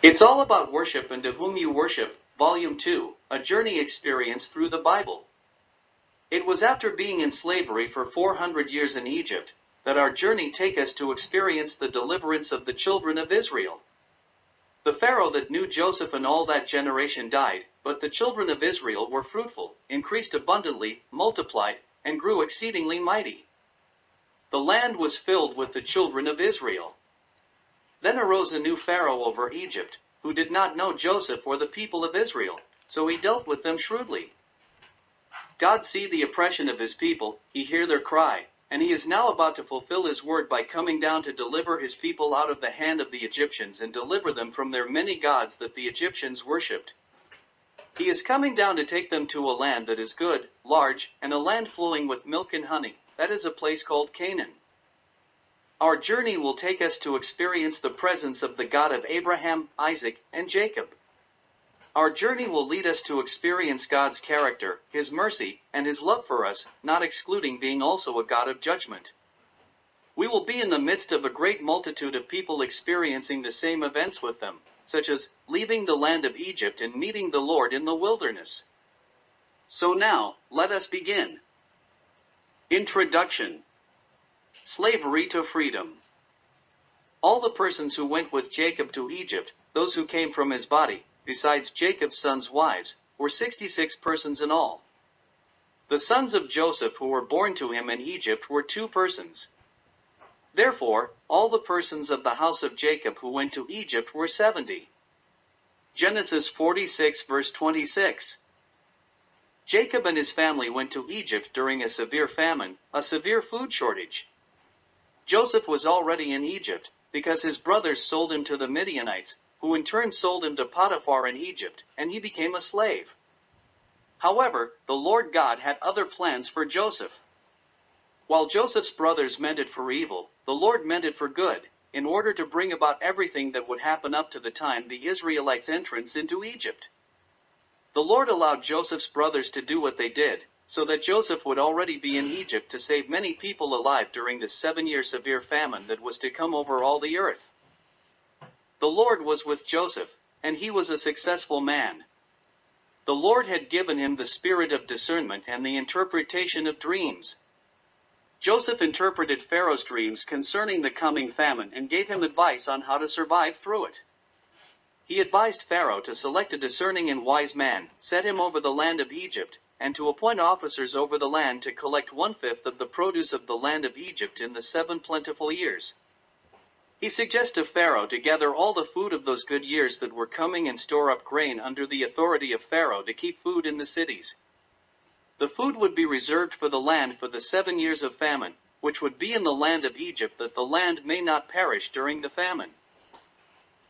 It's all about worship and to whom you worship, Volume 2, A Journey Experience Through the Bible. It was after being in slavery for 400 years in Egypt that our journey take us to experience the deliverance of the children of Israel. The Pharaoh that knew Joseph and all that generation died, but the children of Israel were fruitful, increased abundantly, multiplied, and grew exceedingly mighty. The land was filled with the children of Israel. Then arose a new Pharaoh over Egypt, who did not know Joseph or the people of Israel, so he dealt with them shrewdly. God see the oppression of his people, he hear their cry, and he is now about to fulfill his word by coming down to deliver his people out of the hand of the Egyptians and deliver them from their many gods that the Egyptians worshipped. He is coming down to take them to a land that is good, large, and a land flowing with milk and honey. That is a place called Canaan. Our journey will take us to experience the presence of the God of Abraham, Isaac, and Jacob. Our journey will lead us to experience God's character, his mercy, and his love for us, not excluding being also a God of judgment. We will be in the midst of a great multitude of people experiencing the same events with them, such as leaving the land of Egypt and meeting the Lord in the wilderness. So now, let us begin. Introduction. Slavery to freedom. All the persons who went with Jacob to Egypt, those who came from his body, besides Jacob's sons' wives, were 66 persons in all. The sons of Joseph who were born to him in Egypt were 2 persons. Therefore, all the persons of the house of Jacob who went to Egypt were 70. Genesis 46 verse 26. Jacob and his family went to Egypt during a severe famine, a severe food shortage. Joseph was already in Egypt, because his brothers sold him to the Midianites, who in turn sold him to Potiphar in Egypt, and he became a slave. However, the Lord God had other plans for Joseph. While Joseph's brothers meant it for evil, the Lord meant it for good, in order to bring about everything that would happen up to the time the Israelites' entrance into Egypt. The Lord allowed Joseph's brothers to do what they did, so that Joseph would already be in Egypt to save many people alive during this 7-year severe famine that was to come over all the earth. The Lord was with Joseph, and he was a successful man. The Lord had given him the spirit of discernment and the interpretation of dreams. Joseph interpreted Pharaoh's dreams concerning the coming famine and gave him advice on how to survive through it. He advised Pharaoh to select a discerning and wise man, set him over the land of Egypt, and to appoint officers over the land to collect 1/5 of the produce of the land of Egypt in the 7 plentiful years. He suggested to Pharaoh to gather all the food of those good years that were coming and store up grain under the authority of Pharaoh to keep food in the cities. The food would be reserved for the land for the 7 years of famine, which would be in the land of Egypt, that the land may not perish during the famine.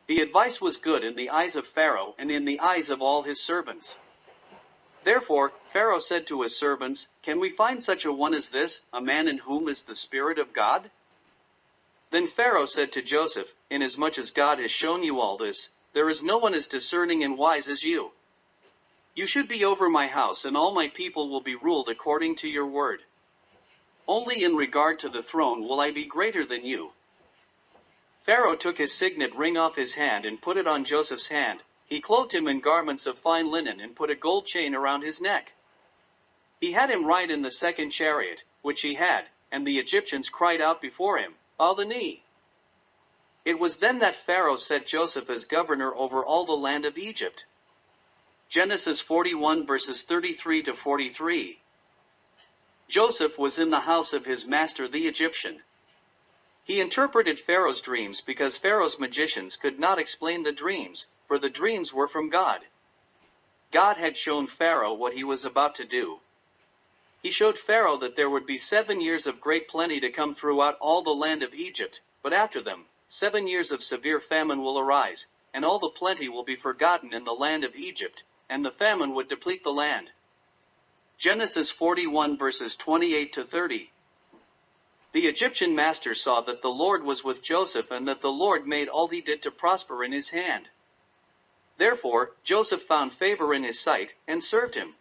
The advice was good in the eyes of Pharaoh and in the eyes of all his servants. Therefore, Pharaoh said to his servants, "Can we find such a one as this, a man in whom is the Spirit of God?" Then Pharaoh said to Joseph, "Inasmuch as God has shown you all this, there is no one as discerning and wise as you. You should be over my house, and all my people will be ruled according to your word. Only in regard to the throne will I be greater than you." Pharaoh took his signet ring off his hand and put it on Joseph's hand. He clothed him in garments of fine linen and put a gold chain around his neck. He had him ride in the 2nd chariot, which he had, and the Egyptians cried out before him, "Bow the knee." It was then that Pharaoh set Joseph as governor over all the land of Egypt. Genesis 41 verses 33 to 43. Joseph was in the house of his master the Egyptian. He interpreted Pharaoh's dreams because Pharaoh's magicians could not explain the dreams, for the dreams were from God. God had shown Pharaoh what he was about to do. He showed Pharaoh that there would be 7 years of great plenty to come throughout all the land of Egypt, but after them, 7 years of severe famine will arise, and all the plenty will be forgotten in the land of Egypt, and the famine would deplete the land. Genesis 41 verses 28 to 30. The Egyptian master saw that the Lord was with Joseph and that the Lord made all he did to prosper in his hand. Therefore, Joseph found favor in his sight, and served him.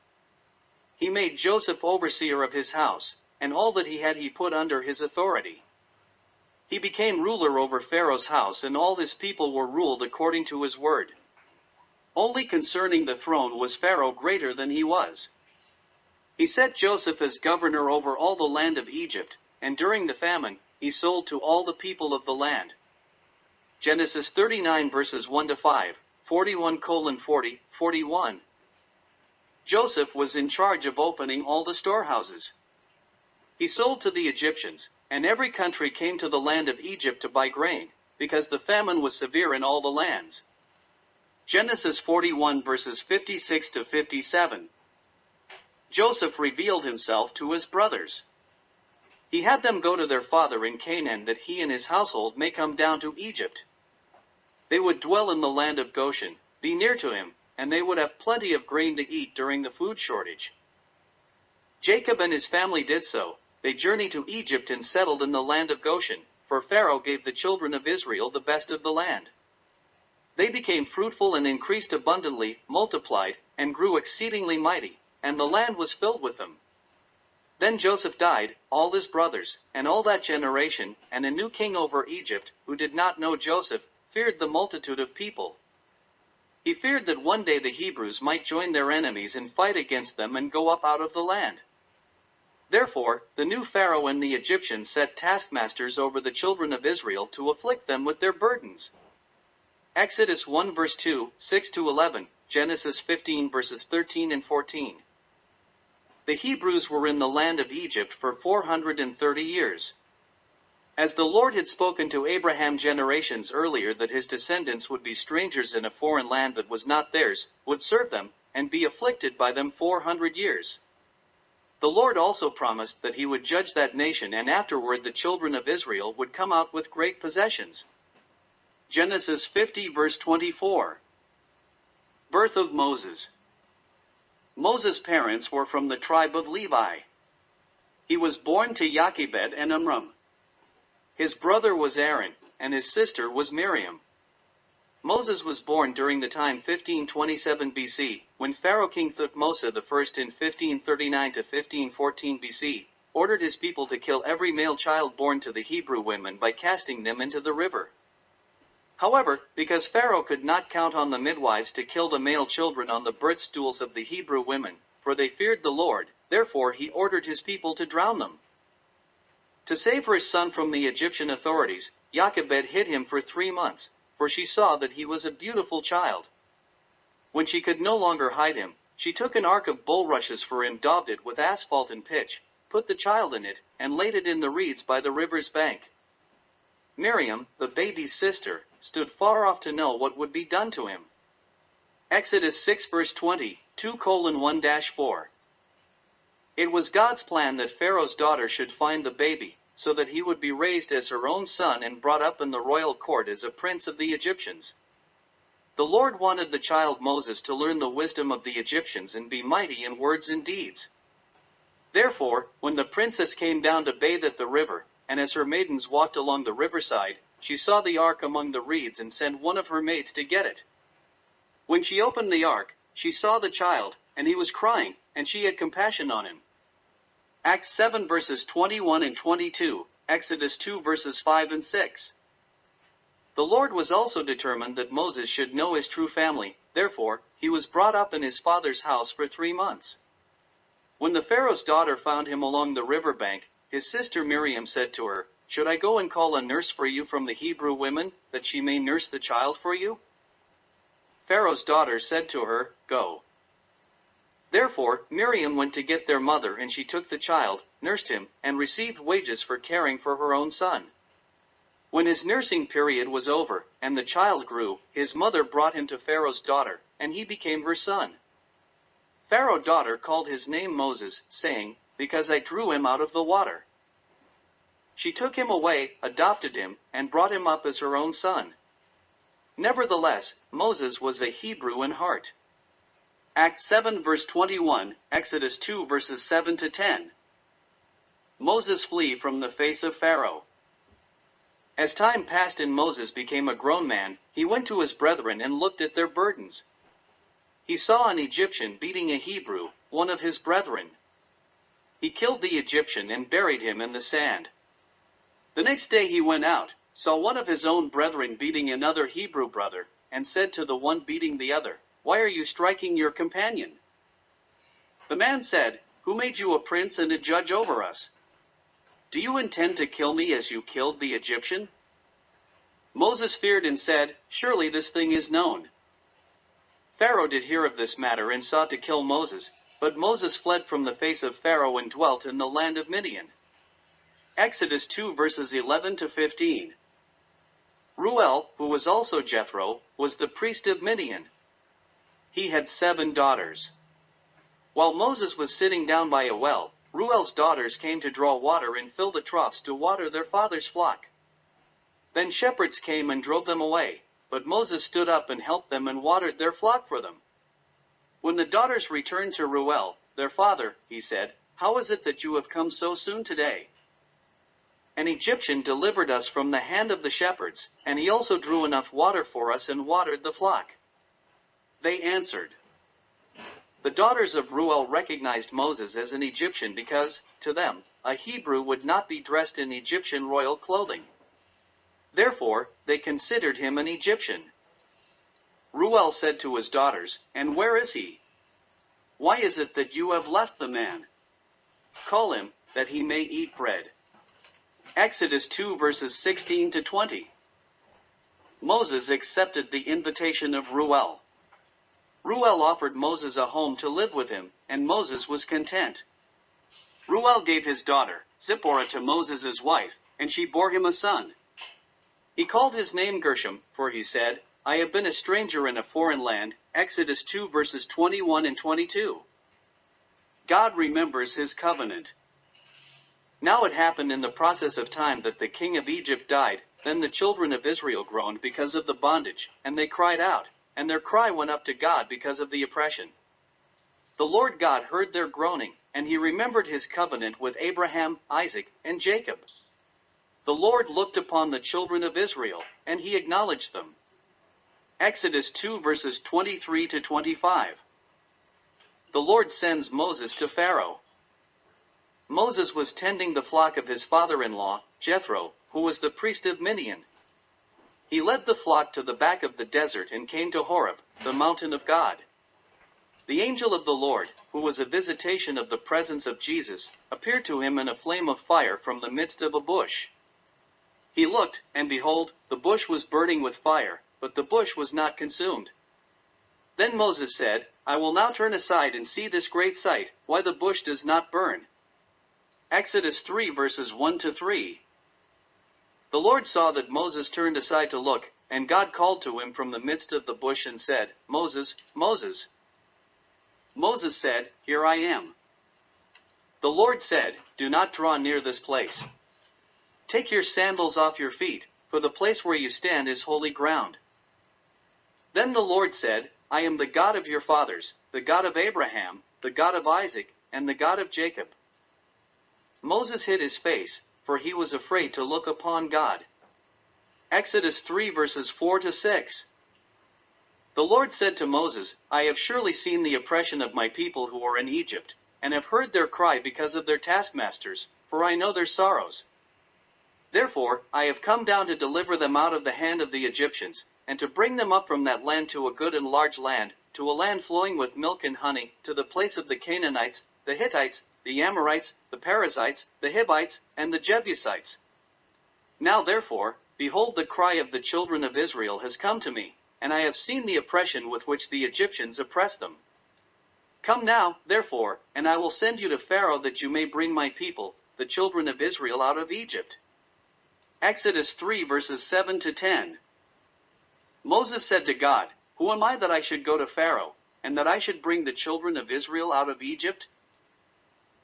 He made Joseph overseer of his house, and all that he had he put under his authority. He became ruler over Pharaoh's house, and all his people were ruled according to his word. Only concerning the throne was Pharaoh greater than he was. He set Joseph as governor over all the land of Egypt, and during the famine, he sold to all the people of the land. Genesis 39 verses 1 to 5, 41:40, 41. Joseph was in charge of opening all the storehouses. He sold to the Egyptians, and every country came to the land of Egypt to buy grain, because the famine was severe in all the lands. Genesis 41 verses 56 to 57. Joseph revealed himself to his brothers. He had them go to their father in Canaan, that he and his household may come down to Egypt. They would dwell in the land of Goshen, be near to him, and they would have plenty of grain to eat during the food shortage. Jacob and his family did so. They journeyed to Egypt and settled in the land of Goshen, for Pharaoh gave the children of Israel the best of the land. They became fruitful and increased abundantly, multiplied, and grew exceedingly mighty, and the land was filled with them. Then Joseph died, all his brothers, and all that generation, and a new king over Egypt, who did not know Joseph, feared the multitude of people. He feared that one day the Hebrews might join their enemies and fight against them and go up out of the land. Therefore, the new Pharaoh and the Egyptians set taskmasters over the children of Israel to afflict them with their burdens. Exodus 1 verse 2, 6 to 11, Genesis 15 verses 13 and 14. The Hebrews were in the land of Egypt for 430 years. As the Lord had spoken to Abraham generations earlier that his descendants would be strangers in a foreign land that was not theirs, would serve them, and be afflicted by them 400 years. The Lord also promised that he would judge that nation, and afterward the children of Israel would come out with great possessions. Genesis 50 verse 24. Birth of Moses. Moses' parents were from the tribe of Levi. He was born to Jochebed and Amram. His brother was Aaron, and his sister was Miriam. Moses was born during the time 1527 BC, when Pharaoh King Thutmose I in 1539 to 1514 BC, ordered his people to kill every male child born to the Hebrew women by casting them into the river. However, because Pharaoh could not count on the midwives to kill the male children on the birth stools of the Hebrew women, for they feared the Lord, therefore he ordered his people to drown them. To save her son from the Egyptian authorities, Jochebed hid him for 3 months, for she saw that he was a beautiful child. When she could no longer hide him, she took an ark of bulrushes for him, daubed it with asphalt and pitch, put the child in it, and laid it in the reeds by the river's bank. Miriam, the baby's sister, stood far off to know what would be done to him. Exodus 6 verse 20, 2:1-4. It was God's plan that Pharaoh's daughter should find the baby, so that he would be raised as her own son and brought up in the royal court as a prince of the Egyptians. The Lord wanted the child Moses to learn the wisdom of the Egyptians and be mighty in words and deeds. Therefore, when the princess came down to bathe at the river, and as her maidens walked along the riverside, she saw the ark among the reeds and sent one of her maids to get it. When she opened the ark, she saw the child, and he was crying, and she had compassion on him. Acts 7 verses 21 and 22, Exodus 2 verses 5 and 6. The Lord was also determined that Moses should know his true family, therefore, he was brought up in his father's house for 3 months. When the Pharaoh's daughter found him along the river bank, his sister Miriam said to her, "Should I go and call a nurse for you from the Hebrew women, that she may nurse the child for you?" Pharaoh's daughter said to her, "Go." Therefore, Miriam went to get their mother, and she took the child, nursed him, and received wages for caring for her own son. When his nursing period was over, and the child grew, his mother brought him to Pharaoh's daughter, and he became her son. Pharaoh's daughter called his name Moses, saying, "Because I drew him out of the water." She took him away, adopted him, and brought him up as her own son. Nevertheless, Moses was a Hebrew in heart. Acts 7 verse 21, Exodus 2 verses 7 to 10. Moses flee from the face of Pharaoh. As time passed and Moses became a grown man, he went to his brethren and looked at their burdens. He saw an Egyptian beating a Hebrew, one of his brethren. He killed the Egyptian and buried him in the sand. The next day he went out, saw one of his own brethren beating another Hebrew brother, and said to the one beating the other, "Why are you striking your companion?" The man said, "Who made you a prince and a judge over us? Do you intend to kill me as you killed the Egyptian?" Moses feared and said, "Surely this thing is known." Pharaoh did hear of this matter and sought to kill Moses, but Moses fled from the face of Pharaoh and dwelt in the land of Midian. Exodus 2 verses 11 to 15. Reuel, who was also Jethro, was the priest of Midian. He had 7 daughters. While Moses was sitting down by a well, Reuel's daughters came to draw water and fill the troughs to water their father's flock. Then shepherds came and drove them away, but Moses stood up and helped them and watered their flock for them. When the daughters returned to Reuel, their father, he said, "How is it that you have come so soon today? An Egyptian delivered us from the hand of the shepherds, and he also drew enough water for us and watered the flock." They answered. The daughters of Reuel recognized Moses as an Egyptian because, to them, a Hebrew would not be dressed in Egyptian royal clothing. Therefore, they considered him an Egyptian. Reuel said to his daughters, "And where is he? Why is it that you have left the man? Call him, that he may eat bread." Exodus 2 verses 16 to 20. Moses accepted the invitation of Reuel. Reuel offered Moses a home to live with him, and Moses was content. Reuel gave his daughter, Zipporah, to Moses' wife, and she bore him a son. He called his name Gershom, for he said, "I have been a stranger in a foreign land." Exodus 2 verses 21 and 22. God remembers his covenant. Now it happened in the process of time that the king of Egypt died. Then the children of Israel groaned because of the bondage, and they cried out, and their cry went up to God because of the oppression. The Lord God heard their groaning, and he remembered his covenant with Abraham, Isaac, and Jacob. The Lord looked upon the children of Israel, and he acknowledged them. Exodus 2 verses 23 to 25. The Lord sends Moses to Pharaoh. Moses was tending the flock of his father-in-law, Jethro, who was the priest of Midian. He led the flock to the back of the desert and came to Horeb, the mountain of God. The angel of the Lord, who was a visitation of the presence of Jesus, appeared to him in a flame of fire from the midst of a bush. He looked, and behold, the bush was burning with fire, but the bush was not consumed. Then Moses said, "I will now turn aside and see this great sight, why the bush does not burn." Exodus 3 verses 1 to 3. The Lord saw that Moses turned aside to look, and God called to him from the midst of the bush and said, "Moses, Moses." Moses said, "Here I am." The Lord said, "Do not draw near this place. Take your sandals off your feet, for the place where you stand is holy ground." Then the Lord said, "I am the God of your fathers, the God of Abraham, the God of Isaac, and the God of Jacob." Moses hid his face, for he was afraid to look upon God. Exodus 3 verses 4 to 6. The Lord said to Moses, "I have surely seen the oppression of my people who are in Egypt, and have heard their cry because of their taskmasters, for I know their sorrows. Therefore, I have come down to deliver them out of the hand of the Egyptians, and to bring them up from that land to a good and large land, to a land flowing with milk and honey, to the place of the Canaanites, the Hittites, the Amorites, the Perizzites, the Hivites, and the Jebusites. Now therefore, behold, the cry of the children of Israel has come to me, and I have seen the oppression with which the Egyptians oppress them. Come now, therefore, and I will send you to Pharaoh that you may bring my people, the children of Israel, out of Egypt." Exodus 3 verses 7 to 10. Moses said to God, "Who am I that I should go to Pharaoh, and that I should bring the children of Israel out of Egypt?"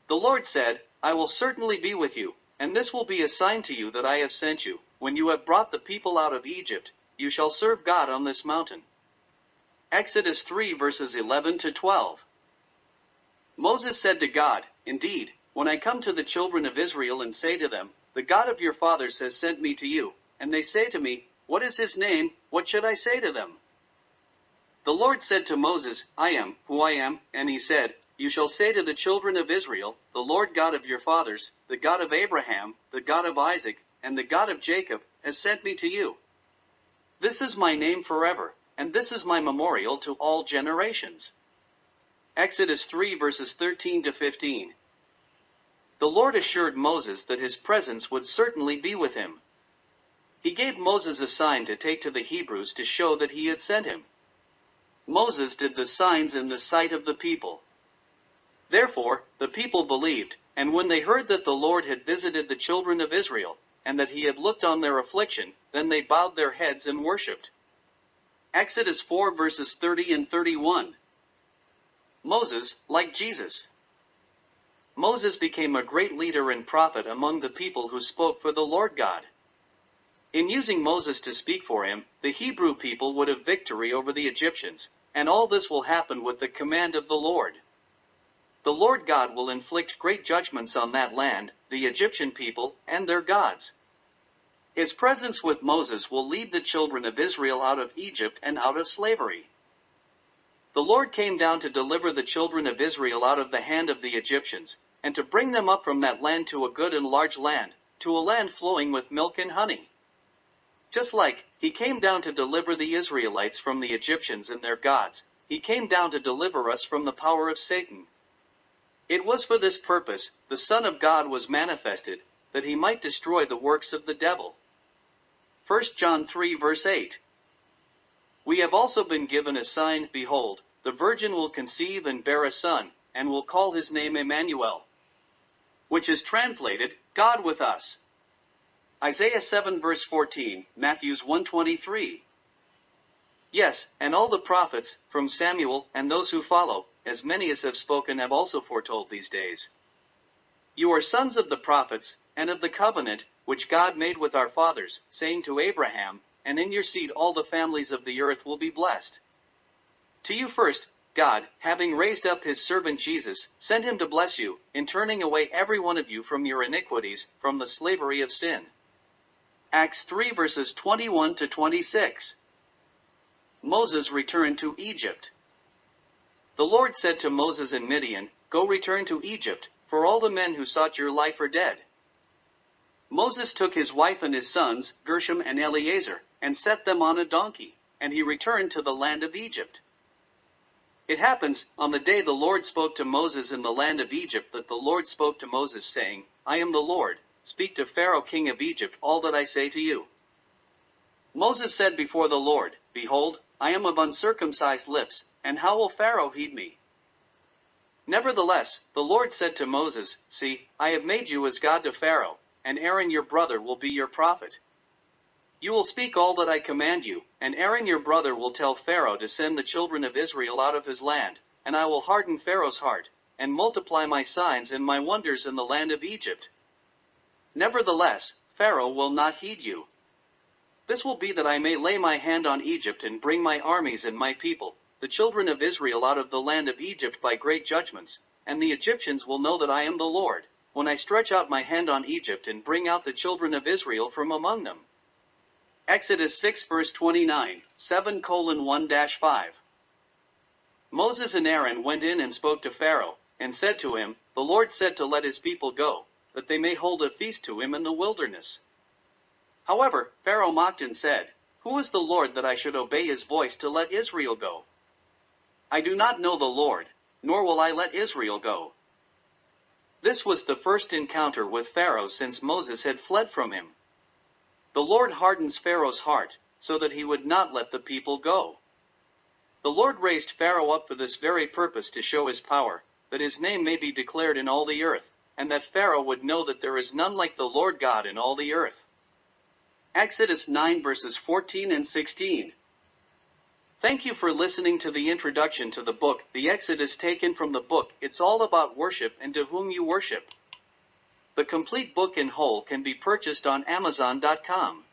The Lord said, "I will certainly be with you, and this will be a sign to you that I have sent you. When you have brought the people out of Egypt, you shall serve God on this mountain." Exodus 3 verses 11 to 12. Moses said to God, "Indeed, when I come to the children of Israel and say to them, 'The God of your fathers has sent me to you,' and they say to me, 'What is his name?' what should I say to them?" The Lord said to Moses, "I am who I am," and he said, "You shall say to the children of Israel, 'The Lord God of your fathers, the God of Abraham, the God of Isaac, and the God of Jacob, has sent me to you. This is my name forever, and this is my memorial to all generations. Exodus 3 verses 13 to 15. The Lord assured Moses that his presence would certainly be with him. He gave Moses a sign to take to the Hebrews to show that he had sent him. Moses did the signs in the sight of the people. Therefore, the people believed, and when they heard that the Lord had visited the children of Israel, and that he had looked on their affliction, then they bowed their heads and worshipped. Exodus 4 verses 30 and 31. Moses, like Jesus. Moses became a great leader and prophet among the people who spoke for the Lord God. In using Moses to speak for him, the Hebrew people would have victory over the Egyptians, and all this will happen with the command of the Lord. The Lord God will inflict great judgments on that land, the Egyptian people, and their gods. His presence with Moses will lead the children of Israel out of Egypt and out of slavery. The Lord came down to deliver the children of Israel out of the hand of the Egyptians, and to bring them up from that land to a good and large land, to a land flowing with milk and honey. Just like he came down to deliver the Israelites from the Egyptians and their gods, he came down to deliver us from the power of Satan. It was for this purpose the Son of God was manifested, that he might destroy the works of the devil. 1 John 3 verse 8. We have also been given a sign, behold, the virgin will conceive and bear a son, and will call his name Emmanuel, which is translated, God with us. Isaiah 7 verse 14, Matthews 1:23. Yes, and all the prophets, from Samuel and those who follow, as many as have spoken, have also foretold these days. You are sons of the prophets, and of the covenant, which God made with our fathers, saying to Abraham, and in your seed all the families of the earth will be blessed. To you first, God, having raised up his servant Jesus, sent him to bless you, in turning away every one of you from your iniquities, from the slavery of sin. Acts 3 verses 21 to 26. Moses returned to Egypt. The Lord said to Moses in Midian, Go return to Egypt, for all the men who sought your life are dead. Moses took his wife and his sons, Gershom and Eleazar, and set them on a donkey, and he returned to the land of Egypt. It happens, on the day the Lord spoke to Moses in the land of Egypt, that the Lord spoke to Moses, saying, I am the Lord, speak to Pharaoh king of Egypt all that I say to you. Moses said before the Lord, Behold, I am of uncircumcised lips, and how will Pharaoh heed me? Nevertheless, the Lord said to Moses, See, I have made you as God to Pharaoh, and Aaron your brother will be your prophet. You will speak all that I command you, and Aaron your brother will tell Pharaoh to send the children of Israel out of his land, and I will harden Pharaoh's heart, and multiply my signs and my wonders in the land of Egypt. Nevertheless, Pharaoh will not heed you. This will be that I may lay my hand on Egypt and bring my armies and my people, the children of Israel, out of the land of Egypt by great judgments, and the Egyptians will know that I am the Lord, when I stretch out my hand on Egypt and bring out the children of Israel from among them. Exodus 6 verse 29, 7:1-5. Moses and Aaron went in and spoke to Pharaoh, and said to him, The Lord said to let his people go, that they may hold a feast to him in the wilderness. However, Pharaoh mocked and said, Who is the Lord that I should obey his voice to let Israel go? I do not know the Lord, nor will I let Israel go. This was the first encounter with Pharaoh since Moses had fled from him. The Lord hardens Pharaoh's heart, so that he would not let the people go. The Lord raised Pharaoh up for this very purpose, to show his power, that his name may be declared in all the earth, and that Pharaoh would know that there is none like the Lord God in all the earth. Exodus 9 verses 14 and 16. Thank you for listening to the introduction to the book, The Exodus, taken from the book, It's All About Worship and To Whom You Worship. The complete book in whole can be purchased on Amazon.com.